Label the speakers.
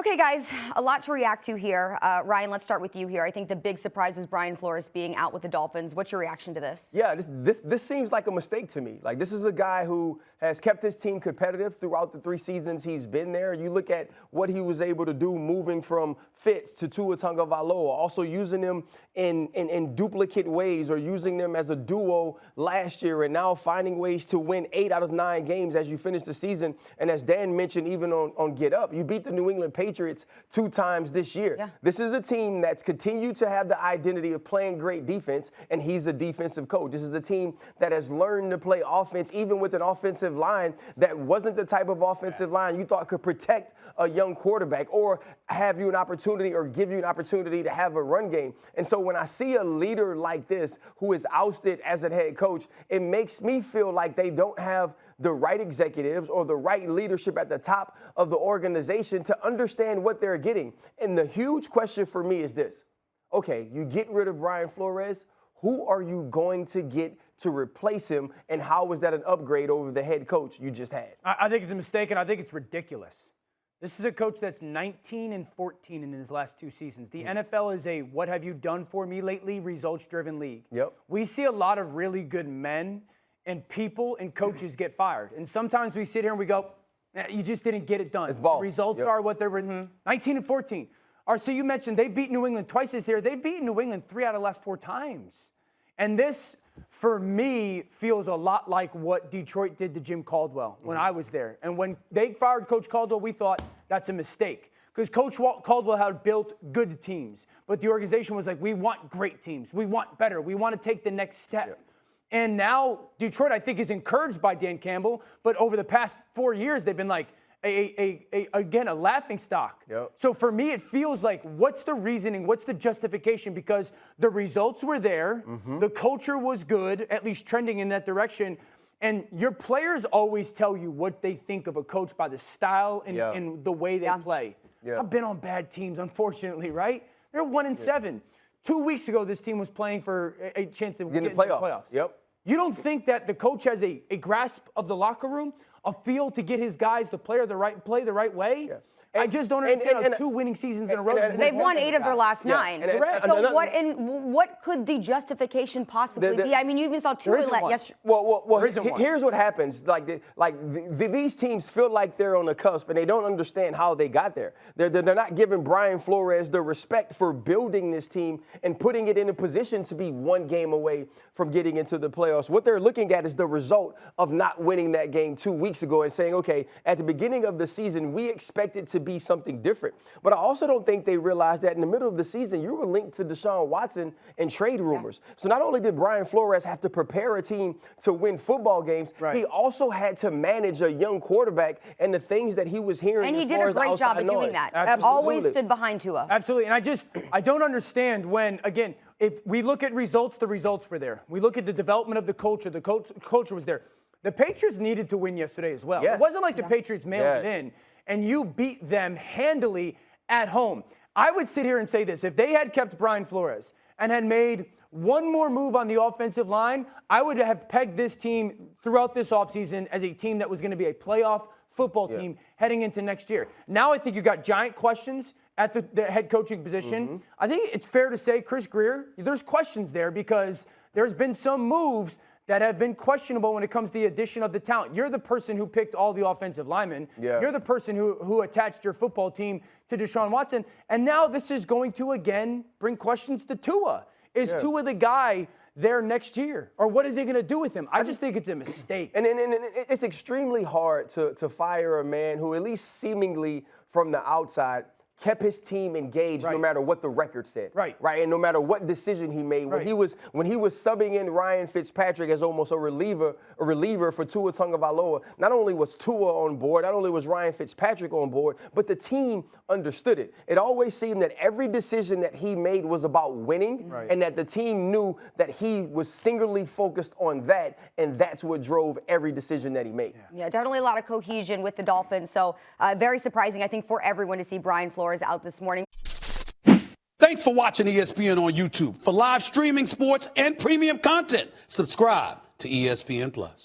Speaker 1: Okay, guys, a lot to react to here. Ryan, let's start with you here. I think the big surprise was Brian Flores being out with the Dolphins. What's your reaction to this?
Speaker 2: Yeah, this seems like a mistake to me. Like, this is a guy who has kept his team competitive throughout the 3 seasons he's been there. You look at what he was able to do moving from Fitz to Tua Tagovailoa, also using them in duplicate ways or using them as a duo last year, and now finding ways to win 8 out of 9 games as you finish the season. And as Dan mentioned, even on Get Up, you beat the New England Patriots 2 times this year. Yeah. This is a team that's continued to have the identity of playing great defense, and he's a defensive coach. This is a team that has learned to play offense, even with an offensive line that wasn't the type of offensive line you thought could protect a young quarterback or have you an opportunity or give you an opportunity to have a run game. And so when I see a leader like this who is ousted as a head coach, it makes me feel like they don't have the right executives or the right leadership at the top of the organization to understand what they're getting. And the huge question for me is this. Okay, you get rid of Brian Flores. Who are you going to get to replace him, and how is that an upgrade over the head coach you just had?
Speaker 3: I think it's a mistake, and I think it's ridiculous. This is a coach that's 19-14 in his last 2 seasons. The NFL is a what have you done for me lately results-driven league.
Speaker 2: Yep.
Speaker 3: We see a lot of really good men and people and coaches get fired. And sometimes we sit here and we go, you just didn't get it done.
Speaker 2: It's ball.
Speaker 3: The results are what they're 19-14. All right, so you mentioned they beat New England twice this year. They've beaten New England 3 out of the last 4 times. And this, for me, feels a lot like what Detroit did to Jim Caldwell when I was there. And when they fired Coach Caldwell, we thought that's a mistake. Because Coach Caldwell had built good teams. But the organization was like, we want great teams. We want better. We want to take the next step. Yeah. And now Detroit, I think, is encouraged by Dan Campbell. But over the past 4 years, they've been like, again, a laughing stock.
Speaker 2: Yep.
Speaker 3: So for me, it feels like, what's the reasoning? What's the justification? Because the results were there. The culture was good, at least trending in that direction. And your players always tell you what they think of a coach by the style and the way they play. Yeah. I've been on bad teams, unfortunately, right? They're 1-7. 2 weeks ago, this team was playing for a chance to get into the playoffs.
Speaker 2: Yep.
Speaker 3: You don't think that the coach has a grasp of the locker room, a feel to get his guys to play the right way? Yeah. I just don't understand how 2 winning seasons in a row.
Speaker 1: They've won 8 of their last 9. So what could the justification possibly be? I mean, you even saw Tua yesterday.
Speaker 2: Well, here's what happens. These teams feel like they're on the cusp, and they don't understand how they got there. They're not giving Brian Flores the respect for building this team and putting it in a position to be 1 game away from getting into the playoffs. What they're looking at is the result of not winning that game 2 weeks ago and saying, okay, at the beginning of the season, we expected to be something different. But I also don't think they realized that in the middle of the season, you were linked to Deshaun Watson and trade rumors. Yeah. So not only did Brian Flores have to prepare a team to win football games, he also had to manage a young quarterback and the things that he was hearing.
Speaker 1: And he did a great job of doing that.
Speaker 3: Absolutely.
Speaker 1: Always stood behind Tua.
Speaker 3: Absolutely. And I don't understand when, again, if we look at results, the results were there. We look at the development of the culture was there. The Patriots needed to win yesterday as well. Yeah. It wasn't like the Patriots mailed it in. And you beat them handily at home. I would sit here and say this. If they had kept Brian Flores and had made one more move on the offensive line, I would have pegged this team throughout this offseason as a team that was going to be a playoff football team heading into next year. Now I think you've got giant questions at the head coaching position. I think it's fair to say, Chris Greer, there's questions there because there's been some moves that have been questionable when it comes to the addition of the talent. You're the person who picked all the offensive linemen. Yeah. You're the person who attached your football team to Deshaun Watson. And now this is going to, again, bring questions to Tua. Is Tua the guy there next year? Or what are they going to do with him? I just think it's a mistake.
Speaker 2: And it's extremely hard to fire a man who, at least seemingly from the outside, kept his team engaged no matter what the record said. Right. And no matter what decision he made. When he was subbing in Ryan Fitzpatrick as almost a reliever for Tua Tagovailoa, not only was Tua on board, not only was Ryan Fitzpatrick on board, but the team understood it. It always seemed that every decision that he made was about winning and that the team knew that he was singularly focused on that, and that's what drove every decision that he made.
Speaker 1: Yeah, definitely a lot of cohesion with the Dolphins. So very surprising, I think, for everyone to see Brian Flores out this morning.
Speaker 4: Thanks for watching ESPN on YouTube. For live streaming, sports, and premium content, subscribe to ESPN+.